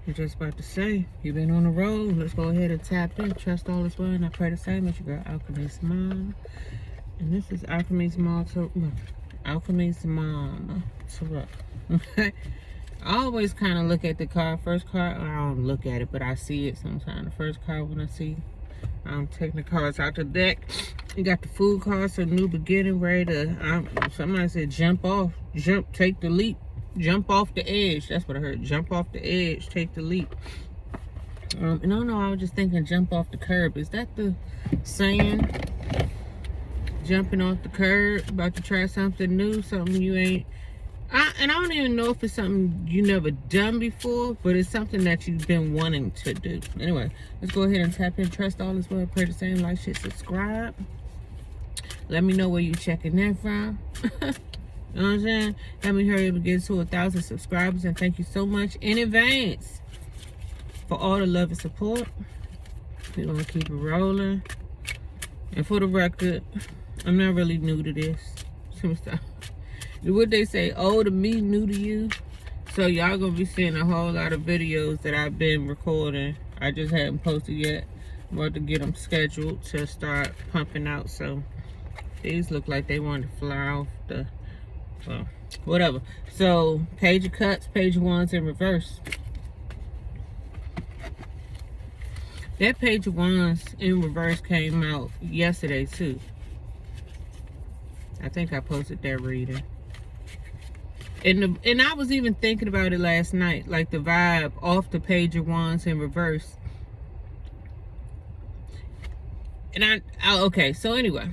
I'm just about to say, you've been on the road. Let's go ahead and tap in. Trust all is well, and I pray the same. It's your girl, Alchemy's mom. And this is Alchemy's mom. Alchemy's mom. I always kind of look at the card. First card, I don't look at it, but I see it sometimes. The first card when I see, I'm taking the cards out the deck. You got the food cards, so new beginning, ready to, somebody said jump off, take the leap. Jump off the edge. That's what I heard. Jump off the edge. Take the leap. And I don't know. I was just thinking jump off the curb. Is that the saying? Jumping off the curb. About to try something new. Something you ain't. And I don't even know if it's something you never done before. But it's something that you've been wanting to do. Anyway. Let's go ahead and tap in. Trust all is well. Pray the same. Like, shit, subscribe. Let me know where you checking that from. You know what I'm saying? Let me hurry up and get to 1,000 subscribers. And thank you so much in advance for all the love and support. We're going to keep it rolling. And for the record, I'm not really new to this. What they say, old to me, new to you. So y'all going to be seeing a whole lot of videos that I've been recording. I just haven't posted yet. I'm about to get them scheduled to start pumping out. So these look like they want to fly off the... Well, whatever. So, page of cups, page of wands in reverse. That page of wands in reverse came out yesterday too. I think I posted that reading. And I was even thinking about it last night, like the vibe off the page of wands in reverse. And okay, so anyway.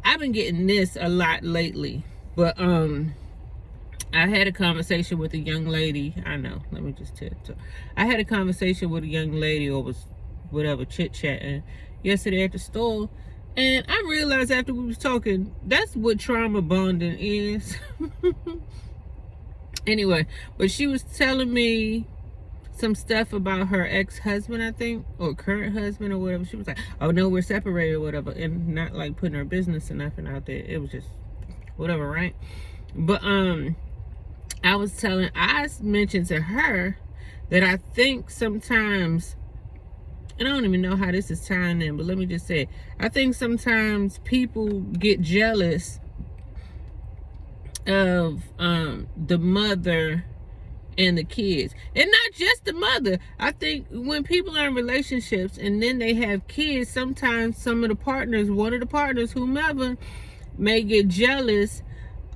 I've been getting this a lot lately, but I had a conversation with a young lady. I know, let me just tell you. I had a conversation with a young lady, or was whatever, chit-chatting yesterday at the store, and I realized after we was talking, that's what trauma bonding is. Anyway, but she was telling me some stuff about her ex-husband, I think, or current husband or whatever. She was like, oh no, we're separated or whatever, and not like putting her business or nothing out there. It was just whatever, right? But I mentioned to her that I think sometimes, and I don't even know how this is tying in, but let me just say, I think sometimes people get jealous of the mother and the kids, and not just the mother. I think when people are in relationships and then they have kids, sometimes some of the partners, one of the partners, whomever, may get jealous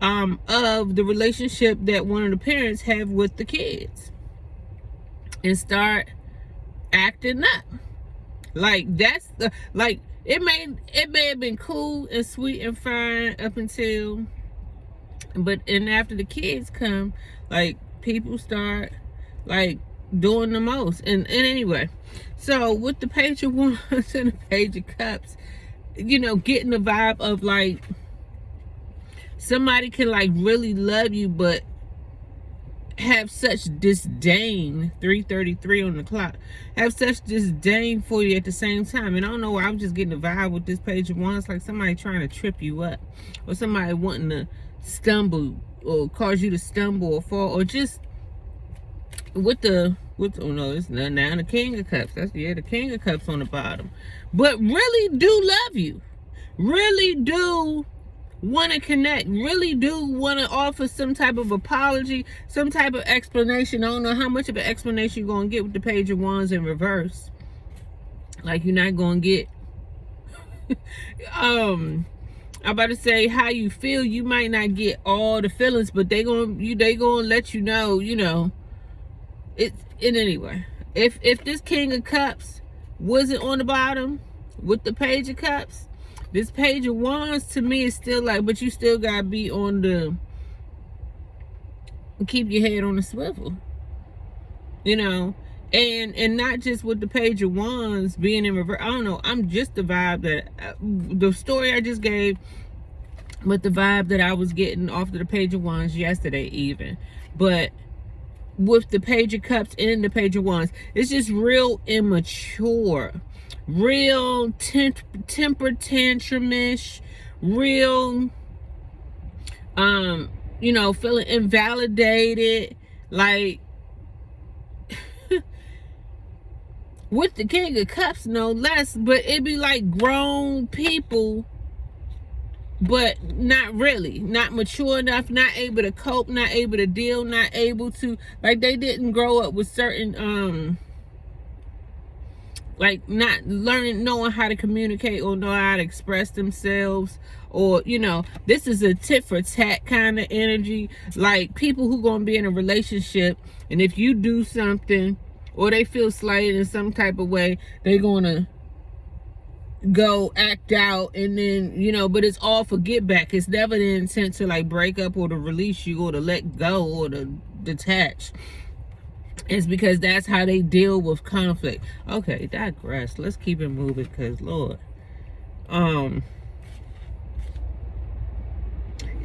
of the relationship that one of the parents have with the kids and start acting up. Like that's the, like it may have been cool and sweet and fine up until, but and after the kids come, like people start like doing the most. And anyway, so with the page of wands and the page of cups, you know, getting the vibe of like somebody can like really love you but have such disdain, 3:33 on the clock, have such disdain for you at the same time. And I don't know why, I'm just getting the vibe with this page of wands, like somebody trying to trip you up, or somebody wanting to stumble or cause you to stumble or fall, or just with oh no, it's not now the King of Cups. That's, yeah, the King of Cups on the bottom, but really do love you, really do want to connect, really do want to offer some type of apology, some type of explanation. I don't know how much of an explanation you're going to get with the page of wands in reverse. Like, you're not going to get I'm about to say how you feel. You might not get all the feelings, but they gonna let you know, you know. And anyway, if this King of Cups wasn't on the bottom with the page of cups, this page of wands to me is still like, but you still gotta be on the, keep your head on the swivel, you know. And not just with the page of wands being in reverse. I don't know, I'm just the vibe that the story I just gave, but the vibe that I was getting off of the page of wands yesterday even. But with the page of cups and the page of wands, it's just real immature, real temper tantrumish, real you know, feeling invalidated, Like, with the King of Cups, no less, but it be like grown people, but not really, not mature enough, not able to cope, not able to deal, not able to, like, they didn't grow up with certain like not learning, knowing how to communicate or know how to express themselves, or this is a tit for tat kind of energy. Like, people who gonna be in a relationship, and if you do something or they feel slighted in some type of way, they're gonna go act out, and then but it's all for get back. It's never the intent to like break up or to release you or to let go or to detach. It's because that's how they deal with conflict. Okay, digress. Let's keep it moving, because Lord.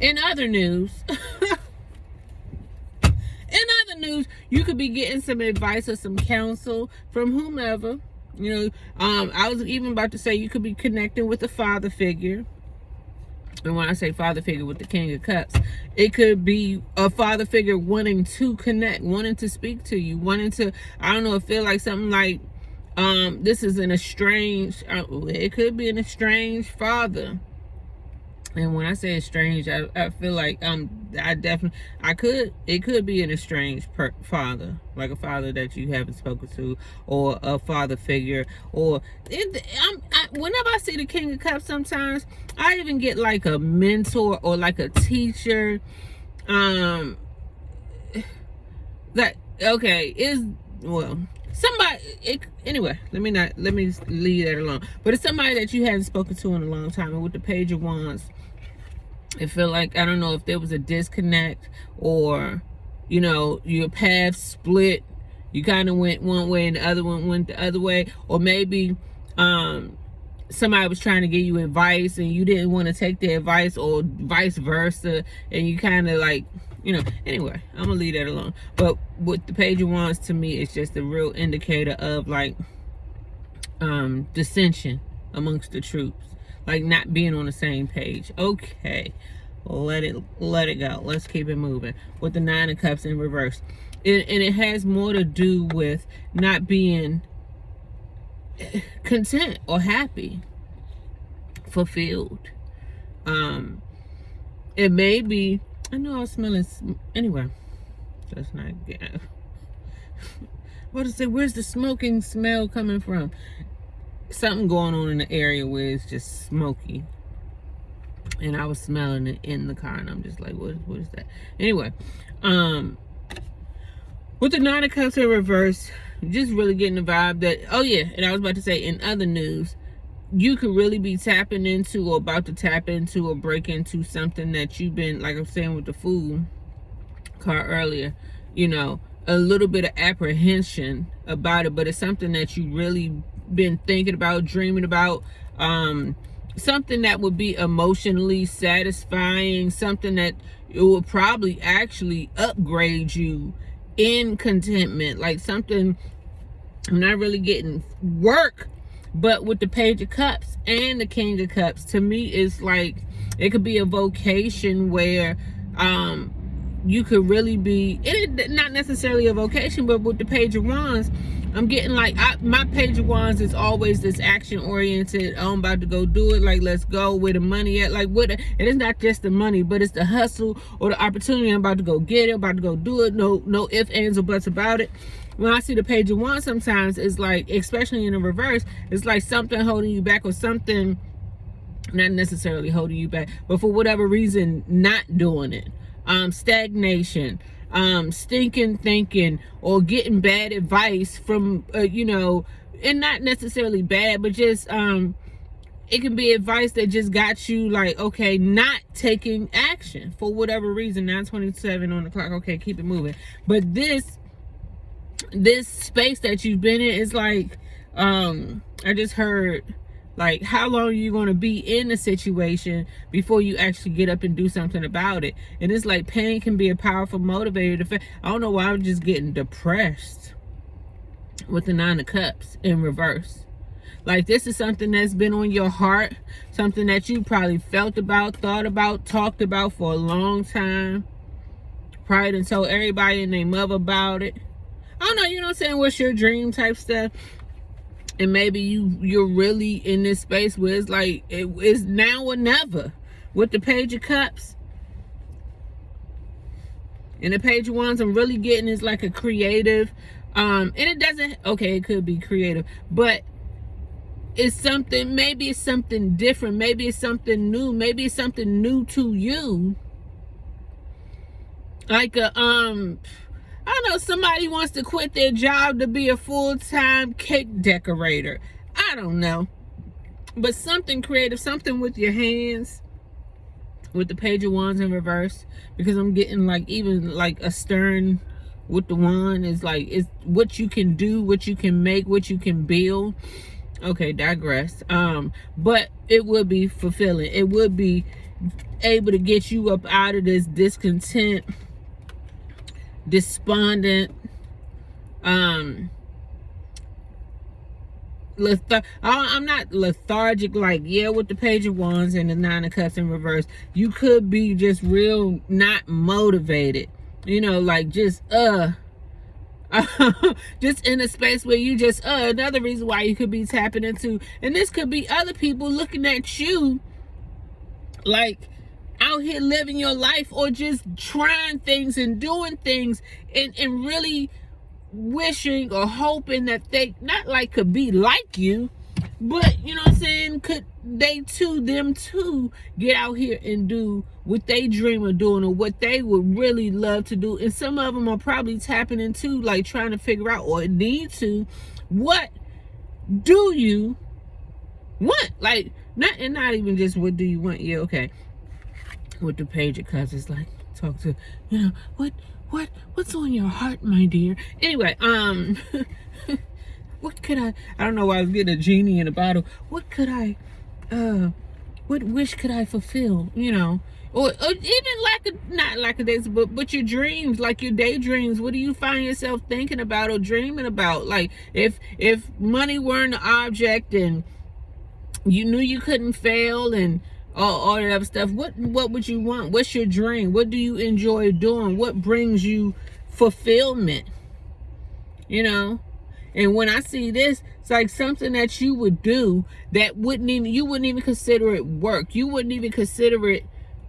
In other news, you could be getting some advice or some counsel from whomever. I was even about to say you could be connecting with a father figure. And when I say father figure with the King of Cups, it could be a father figure wanting to connect, wanting to speak to you, wanting to, I don't know, feel like something like this is an estranged, it could be an estranged father. And when I say estranged, I feel like it could be an estranged father, like a father that you haven't spoken to, or a father figure, or whenever I see the King of Cups, sometimes I even get like a mentor or like a teacher. Somebody, anyway, let me leave that alone. But it's somebody that you haven't spoken to in a long time. And with the Page of Wands, it feel like, I don't know if there was a disconnect, or your paths split. You kind of went one way and the other one went the other way, or maybe somebody was trying to give you advice and you didn't want to take their advice, or vice versa, and you kind of like, anyway, I'm gonna leave that alone. But with the Page of Wands, to me, it's just a real indicator of like dissension amongst the troops, like not being on the same page. Okay, let it go. Let's keep it moving. With the Nine of Cups in reverse, and it has more to do with not being content or happy, fulfilled. It may be, I know I'm smelling, anyway, let's not get what is it, where's the smoking smell coming from? Something going on in the area where it's just smoky, and I was smelling it in the car, and I'm just like, what is that? Anyway, with the Nine of Cups in reverse, just really getting the vibe that, oh yeah, and I was about to say, in other news, you could really be tapping into, or about to tap into, or break into something that you've been, like I was saying with the Fool card earlier, a little bit of apprehension about it, but it's something that you really been thinking about, dreaming about, something that would be emotionally satisfying, something that it will probably actually upgrade you in contentment, like something. I'm not really getting work, but with the Page of Cups and the King of Cups, to me, it's like it could be a vocation where you could really be, not necessarily a vocation, but with the Page of Wands, I'm getting like, my Page of Wands is always this action oriented. I'm about to go do it. Like, let's go, where the money at. Like, and it's not just the money, but it's the hustle or the opportunity. I'm about to go get it, about to go do it. No ifs, ands, or buts about it. When I see the Page of Wands, sometimes it's like, especially in the reverse, it's like something holding you back, or something not necessarily holding you back, but for whatever reason, not doing it. Stagnation, stinking thinking, or getting bad advice from, and not necessarily bad, but just, it can be advice that just got you like, okay, not taking action for whatever reason. 9:27 on the clock. Okay, keep it moving. But this space that you've been in is like, I just heard, like, how long are you going to be in the situation before you actually get up and do something about it? And it's like, pain can be a powerful motivator. I don't know why I'm just getting depressed with the Nine of Cups in reverse. Like, this is something that's been on your heart, something that you probably felt about, thought about, talked about for a long time. probably done told everybody and their mother about it. I don't know, you know what I'm saying? What's your dream type stuff? And maybe you're really in this space where it's like it's now or never with the Page of Cups. And the Page of Wands I'm really getting is like a creative, and it doesn't, okay, it could be creative, but it's something, maybe it's something different, maybe it's something new, maybe it's something new to you. Like a I don't know, somebody wants to quit their job to be a full-time cake decorator. I don't know. But something creative, something with your hands, with the Page of Wands in reverse, because I'm getting like even like a stern with the wand is like, it's what you can do, what you can make, what you can build. Okay, digress. But it would be fulfilling. It would be able to get you up out of this discontent, despondent, I'm not lethargic, like, yeah, with the Page of Wands and the Nine of Cups in reverse. You could be just real not motivated, you know, like just just in a space where you just another reason why you could be tapping into, and this could be other people looking at you like out here living your life, or just trying things and doing things and really wishing or hoping that they not like could be like you, but you know what I'm saying, could they too, them too, get out here and do what they dream of doing or what they would really love to do. And some of them are probably tapping into like trying to figure out, or need to, what do you want? Like not even just what do you want. Yeah, okay. With the Page of Cups, it's like talk to, you know, what's on your heart, my dear. Anyway, what could I don't know why I was getting a genie in a bottle. What could I what wish could I fulfill, you know? Or even not like a days, but your dreams, like your daydreams. What do you find yourself thinking about or dreaming about? Like if money weren't an object and you knew you couldn't fail and all that other stuff, what would you want? What's your dream? What do you enjoy doing? What brings you fulfillment? You know? And when I see this, it's like something that you would do that you wouldn't even consider it work. You wouldn't even consider it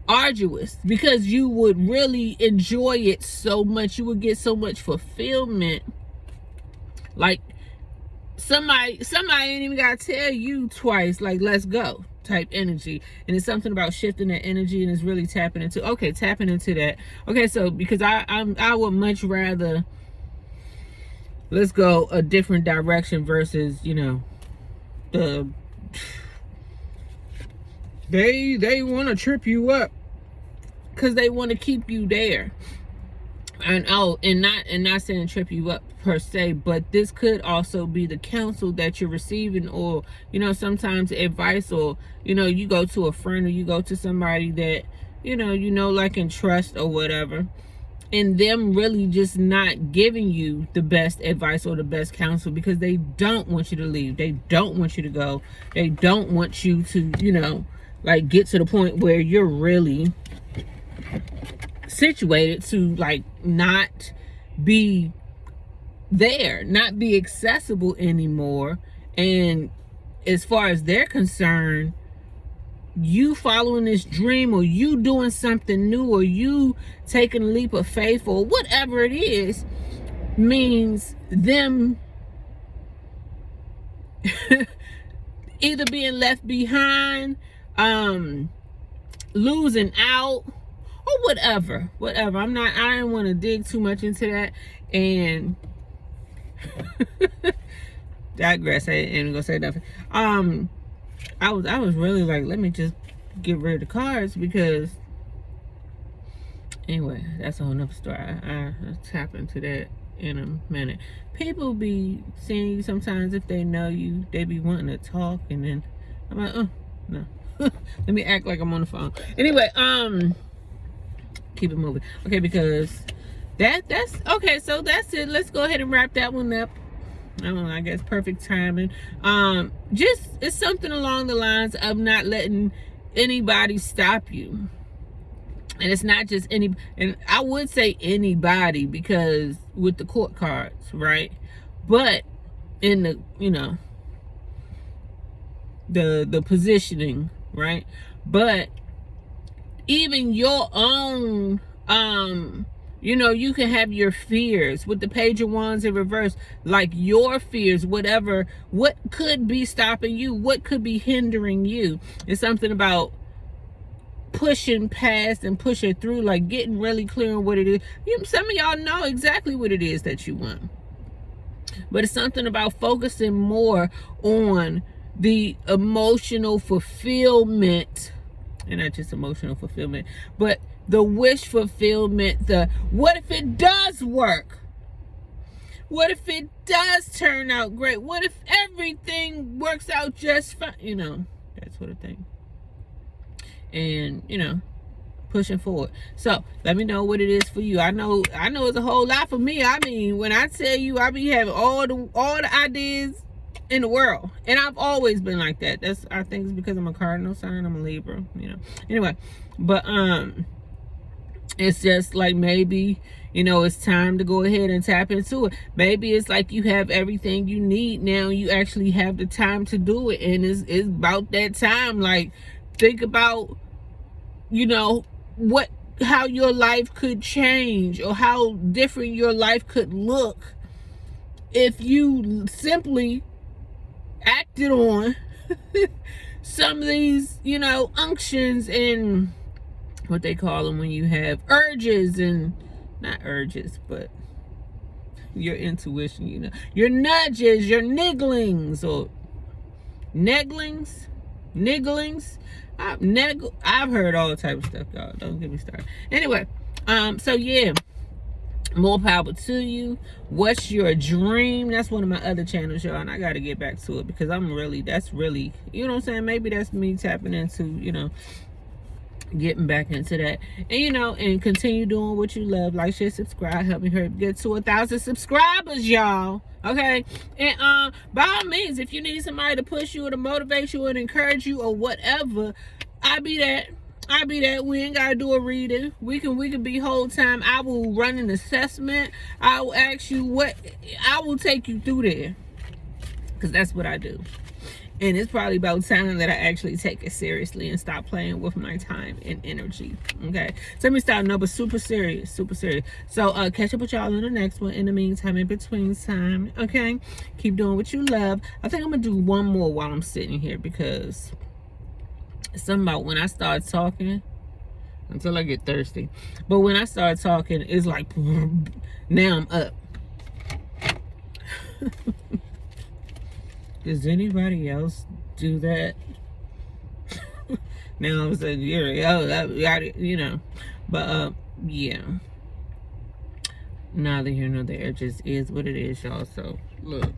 arduous, because you would really enjoy it so much. You would get so much fulfillment. Like somebody ain't even gotta tell you twice, like, let's go type energy. And it's something about shifting that energy, and it's really tapping into that. Okay, so because I would much rather, let's go a different direction versus, you know, they want to trip you up because they want to keep you there. And not saying trip you up per se, but this could also be the counsel that you're receiving, or, you know, sometimes advice, or, you know, you go to a friend or you go to somebody that, you know, like in trust or whatever, and them really just not giving you the best advice or the best counsel because they don't want you to leave. They don't want you to go. They don't want you to, you know, like get to the point where you're really situated to like not be there, not be accessible anymore. And as far as they're concerned, you following this dream, or you doing something new, or you taking a leap of faith, or whatever it is, means them either being left behind, losing out, or whatever. I didn't want to dig too much into that and digress. I ain't gonna say nothing. I was really like, let me just get rid of the cards, because anyway, that's a whole nother story. I'll tap into that in a minute. People be seeing you sometimes, if they know you, they be wanting to talk, and then I'm like, oh no. Let me act like I'm on the phone. Anyway, keep it moving. Okay, because that's okay, so that's it. Let's go ahead and wrap that one up. I don't know, I guess perfect timing. Just, it's something along the lines of not letting anybody stop you. And it's not just any, and I would say anybody, because with the court cards, right? But in the, you know, the positioning, right? But even your own, you know, you can have your fears with the Page of Wands in reverse, like your fears, whatever, what could be stopping you, what could be hindering you. It's something about pushing past and pushing through, like getting really clear on what it is. Some of y'all know exactly what it is that you want, but it's something about focusing more on the emotional fulfillment, and not just emotional fulfillment, but the wish fulfillment. The what if it does work? What if it does turn out great? What if everything works out just fine? You know, that sort of thing. And, you know, pushing forward. So let me know what it is for you. I know it's a whole lot for me. I mean, when I tell you, I be having all the ideas in the world, and I've always been like that. That's, I think it's because I'm a cardinal sign. I'm a Libra, you know. Anyway, but it's just like, maybe, you know, it's time to go ahead and tap into it. Maybe it's like you have everything you need now. You actually have the time to do it, and it's about that time. Like, think about, you know, how your life could change, or how different your life could look if you simply acted on some of these, you know, unctions and what they call them when you have urges, and not urges, but your intuition, you know, your nudges, your nigglings, or nigglings. I've heard all type of stuff, y'all. Don't get me started. Anyway, so yeah, more power to you. What's your dream? That's one of my other channels, y'all, and I got to get back to it, because that's really, you know what I'm saying? Maybe that's me tapping into, you know, getting back into that, and, you know, and continue doing what you love. Like, share, subscribe, help me get to 1,000 subscribers, y'all. Okay, and by all means, if you need somebody to push you or to motivate you and encourage you or whatever, I be that. We ain't gotta do a reading. We can be whole time. I will run an assessment. I will ask you what, I will take you through there, because that's what I do. And it's probably about time that I actually take it seriously and stop playing with my time and energy. Okay, so let me start. No, but super serious. So catch up with y'all in the next one. In the meantime, in between time, okay, keep doing what you love. I think I'm gonna do one more while I'm sitting here, because it's something about when I start talking, until I get thirsty, but when I start talking, it's like, now I'm up. Does anybody else do that? Now I'm saying, you know, but yeah, neither here nor there. It just is what it is, y'all. So look,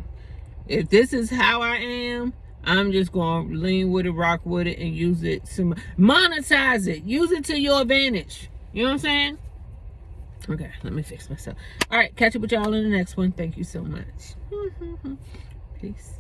if this is how I am, I'm just gonna lean with it, rock with it, and use it to monetize it. Use it to your advantage. You know what I'm saying? Okay, let me fix myself. All right, catch up with y'all in the next one. Thank you so much. Peace.